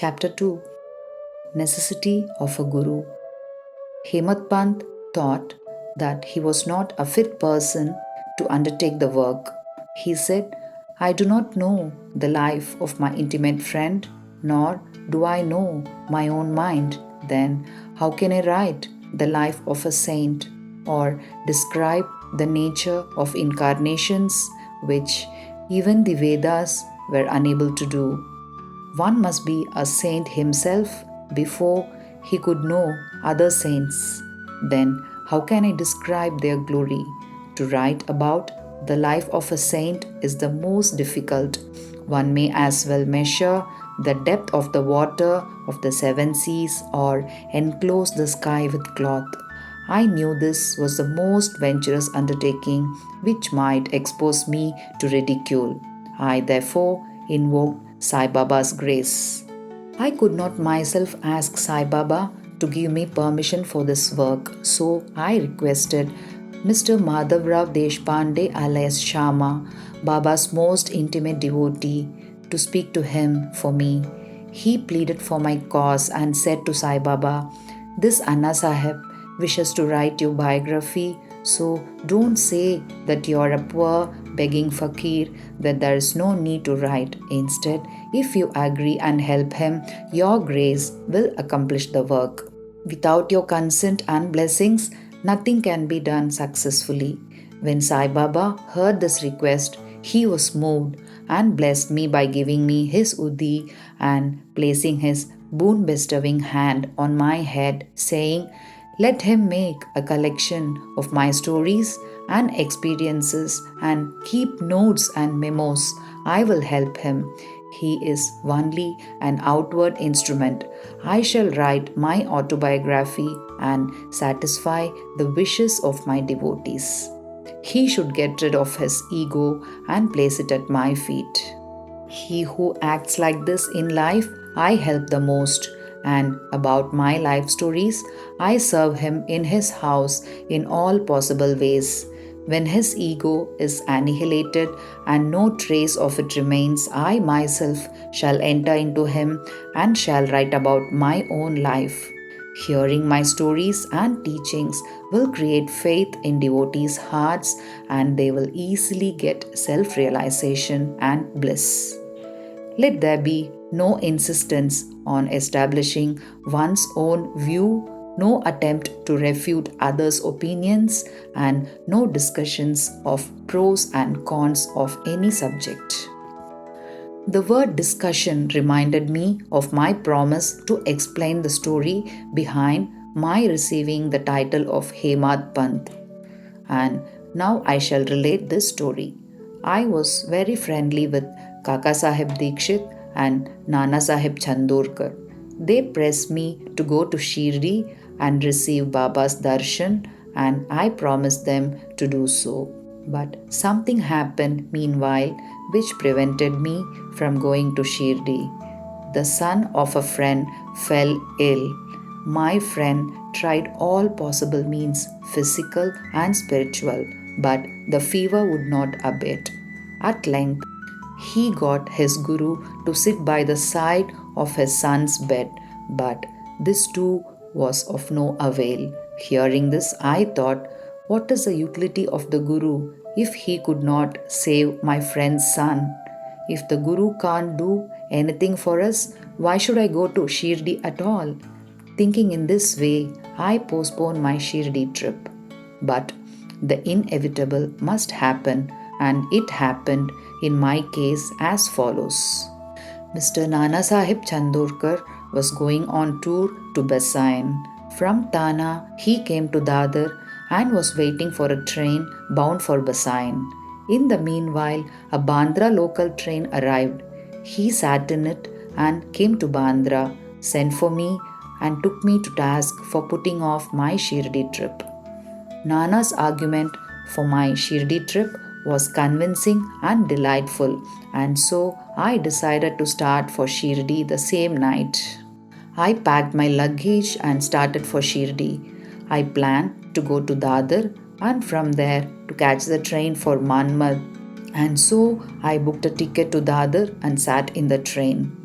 Chapter 2 Necessity of a Guru. Hemadpant thought that he was not a fit person to undertake the work. He said, I do not know the life of my intimate friend, nor do I know my own mind. Then, how can I write the life of a saint or describe the nature of incarnations which even the Vedas were unable to do? One must be a saint himself before he could know other saints. Then, how can I describe their glory? To write about the life of a saint is the most difficult. One may as well measure the depth of the water of the seven seas or enclose the sky with cloth. I knew this was the most venturous undertaking which might expose me to ridicule. I therefore invoked Sai Baba's grace. I could not myself ask Sai Baba to give me permission for this work, so I requested Mr. Madhavrao Deshpande alias Shama, Baba's most intimate devotee, to speak to him for me. He pleaded for my cause and said to Sai Baba, This Anna Sahib wishes to write your biography, so don't say that you are a poor begging fakir, that there is no need to write. Instead, if you agree and help him, your grace will accomplish the work. Without your consent and blessings, nothing can be done successfully. When Sai Baba heard this request, he was moved and blessed me by giving me his Udi and placing his boon-bestowing hand on my head, saying, Let him make a collection of my stories and experiences and keep notes and memos. I will help him. He is only an outward instrument. I shall write my autobiography and satisfy the wishes of my devotees. He should get rid of his ego and place it at my feet. He who acts like this in life, I help the most. And about my life stories, I serve him in his house in all possible ways. When his ego is annihilated and no trace of it remains, I myself shall enter into him and shall write about my own life. Hearing my stories and teachings will create faith in devotees' hearts, and they will easily get self-realization and bliss. Let there be no insistence on establishing one's own view, no attempt to refute others' opinions, and no discussions of pros and cons of any subject. The word discussion reminded me of my promise to explain the story behind my receiving the title of Hemadpant. And now I shall relate this story. I was very friendly with Kaka Sahib Dikshit and Nana Sahib Chandorkar. They pressed me to go to Shirdi and receive Baba's darshan, and I promised them to do so. But something happened meanwhile which prevented me from going to Shirdi. The son of a friend fell ill. My friend tried all possible means, physical and spiritual, but the fever would not abate. At length, he got his guru to sit by the side of his son's bed, but this too was of no avail. Hearing this, I thought, what is the utility of the guru if he could not save my friend's son? If the guru can't do anything for us, why should I go to Shirdi at all? Thinking in this way, I postponed my Shirdi trip. But the inevitable must happen, and it happened in my case as follows. Mr. Nana Sahib Chandorkar was going on tour to Basayan. From Tana, he came to Dadar and was waiting for a train bound for Basayan. In the meanwhile, a Bandra local train arrived. He sat in it and came to Bandra, sent for me, and took me to task for putting off my Shirdi trip. Nana's argument for my Shirdi trip was convincing and delightful, and so I decided to start for Shirdi the same night. I packed my luggage and started for Shirdi. I planned to go to Dadar and from there to catch the train for Manmad, and so I booked a ticket to Dadar and sat in the train.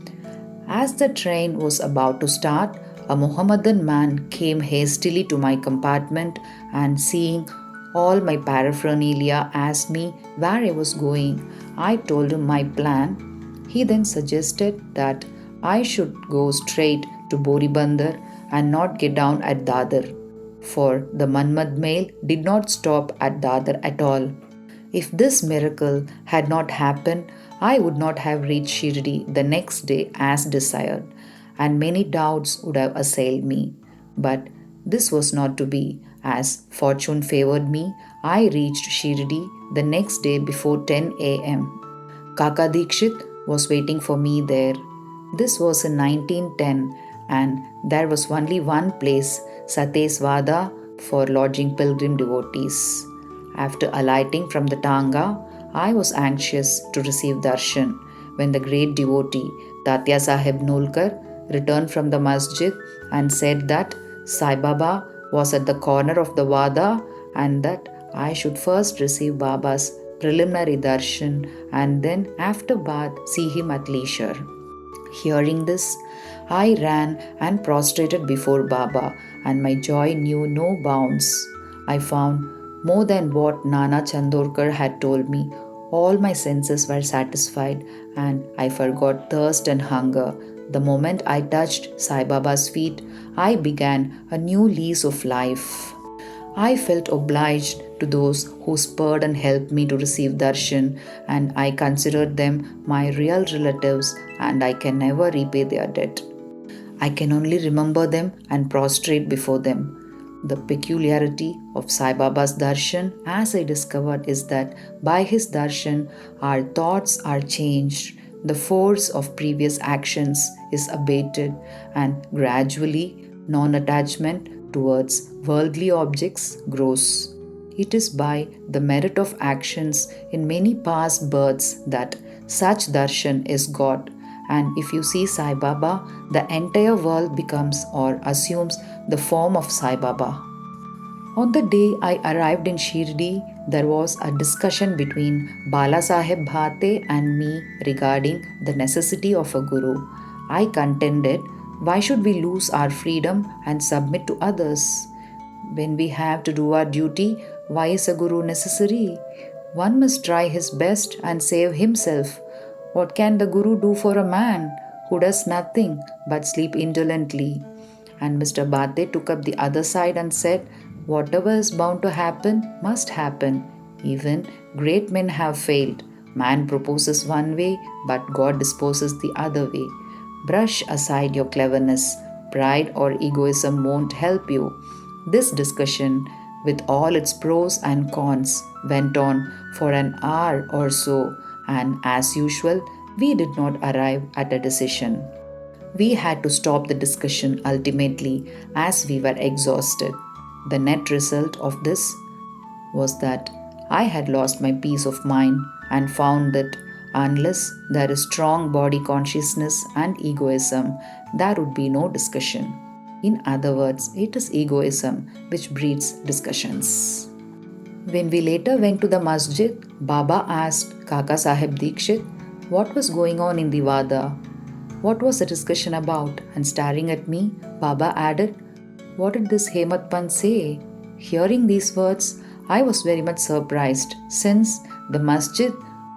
As the train was about to start, a Mohammedan man came hastily to my compartment and, seeing all my paraphernalia, asked me where I was going. I told him my plan. He then suggested that I should go straight to Boribandar and not get down at Dadar, for the Manmad mail did not stop at Dadar at all. If this miracle had not happened, I would not have reached Shirdi the next day as desired, and many doubts would have assailed me. But this was not to be. As fortune favored me, I reached Shirdi the next day before 10 a.m. Kaka Dikshit was waiting for me there. This was in 1910, and there was only one place, Sathe's Wada, for lodging pilgrim devotees. After alighting from the Tanga, I was anxious to receive darshan when the great devotee Tatya Sahib Nolkar returned from the masjid and said that Sai Baba was at the corner of the Wada and that I should first receive Baba's preliminary darshan and then after bath see him at leisure. Hearing this, I ran and prostrated before Baba, and my joy knew no bounds. I found more than what Nana Chandorkar had told me. All my senses were satisfied, and I forgot thirst and hunger. The moment I touched Sai Baba's feet, I began a new lease of life. I felt obliged to those who spurred and helped me to receive darshan, and I considered them my real relatives, and I can never repay their debt. I can only remember them and prostrate before them. The peculiarity of Sai Baba's darshan, as I discovered, is that by his darshan, our thoughts are changed, the force of previous actions is abated, and gradually non attachment towards worldly objects grows. It is by the merit of actions in many past births that such darshan is got. And if you see Sai Baba, the entire world becomes or assumes the form of Sai Baba. On the day I arrived in Shirdi, there was a discussion between Bala Saheb Bhate and me regarding the necessity of a guru. I contended, why should we lose our freedom and submit to others? When we have to do our duty, why is a guru necessary? One must try his best and save himself. What can the guru do for a man who does nothing but sleep indolently? And Mr. Bhate took up the other side and said, whatever is bound to happen must happen. Even great men have failed. Man proposes one way, but God disposes the other way. Brush aside your cleverness. Pride or egoism won't help you. This discussion, with all its pros and cons, went on for an hour or so, and as usual, we did not arrive at a decision. We had to stop the discussion ultimately as we were exhausted. The net result of this was that I had lost my peace of mind and found that unless there is strong body consciousness and egoism, there would be no discussion. In other words, it is egoism which breeds discussions. When we later went to the masjid, Baba asked Kaka Sahib Dikshit what was going on in the Wada. What was the discussion about? And staring at me, Baba added, what did this Hemadpant say? Hearing these words, I was very much surprised since the masjid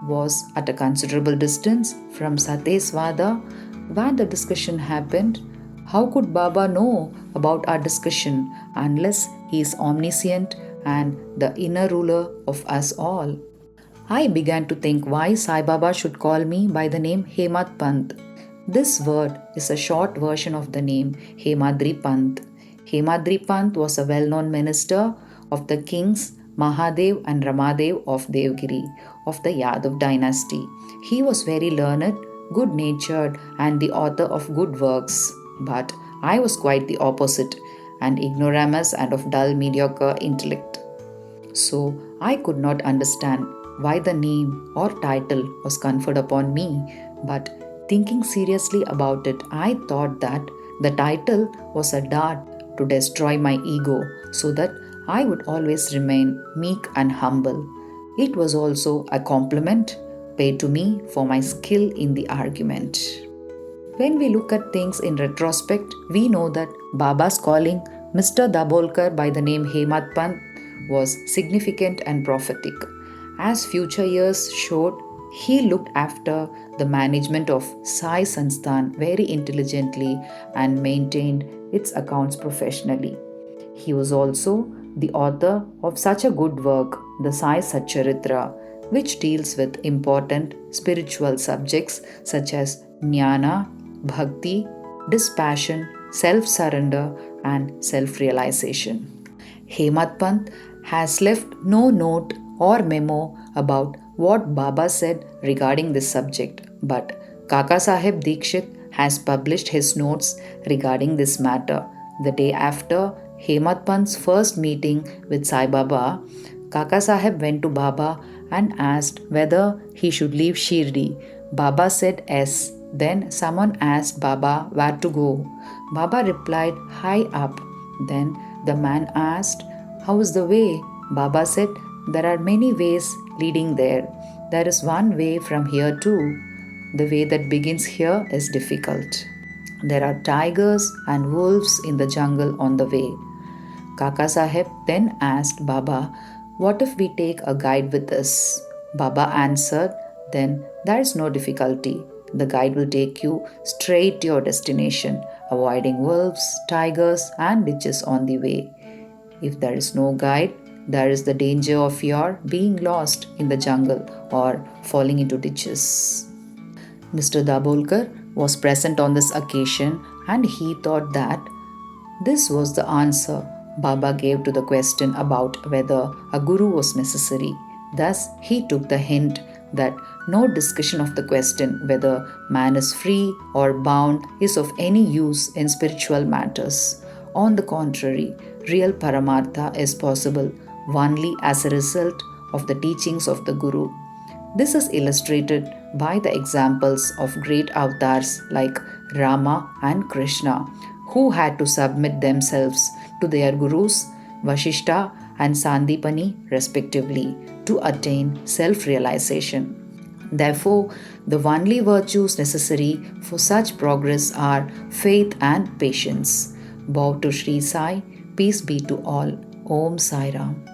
was at a considerable distance from Sathe's Wada where the discussion happened. How could Baba know about our discussion unless he is omniscient and the inner ruler of us all? I began to think why Sai Baba should call me by the name Hemadpant. This word is a short version of the name Hemadripant. Hemadripant was a well-known minister of the kings Mahadev and Ramadev of Devgiri of the Yadav dynasty. He was very learned, good-natured and the author of good works. But I was quite the opposite, an ignoramus and of dull mediocre intellect. So I could not understand why the name or title was conferred upon me, but thinking seriously about it, I thought that the title was a dart to destroy my ego so that I would always remain meek and humble. It was also a compliment paid to me for my skill in the argument. When we look at things in retrospect, we know that Baba's calling Mr. Dabholkar by the name Hemadpant was significant and prophetic. As future years showed, he looked after the management of Sai Sansthan very intelligently and maintained its accounts professionally. He was also the author of such a good work, the Sai Satcharitra, which deals with important spiritual subjects such as jnana, bhakti, dispassion, self surrender, and self realization. Hemadpant has left no note or memo about what Baba said regarding this subject, but Kaka Sahib Dikshit has published his notes regarding this matter. The day after Hemadpant's first meeting with Sai Baba, Kaka Sahib went to Baba and asked whether he should leave Shirdi. Baba said yes. Then someone asked Baba where to go. Baba replied, high up. Then the man asked, how is the way? Baba said, there are many ways leading there. There is one way from here too. The way that begins here is difficult. There are tigers and wolves in the jungle on the way. Kaka Sahib then asked Baba, what if we take a guide with us? Baba answered, then there is no difficulty. The guide will take you straight to your destination, avoiding wolves, tigers, and ditches on the way. If there is no guide, there is the danger of your being lost in the jungle or falling into ditches. Mr. Dabholkar was present on this occasion and he thought that this was the answer Baba gave to the question about whether a guru was necessary. Thus, he took the hint that no discussion of the question whether man is free or bound is of any use in spiritual matters. On the contrary, real Paramartha is possible only as a result of the teachings of the Guru. This is illustrated by the examples of great avatars like Rama and Krishna, who had to submit themselves to their gurus, Vashishta and Sandipani, respectively, to attain self realization. Therefore, the only virtues necessary for such progress are faith and patience. Bow to Shri Sai, peace be to all. Om Sai Ram.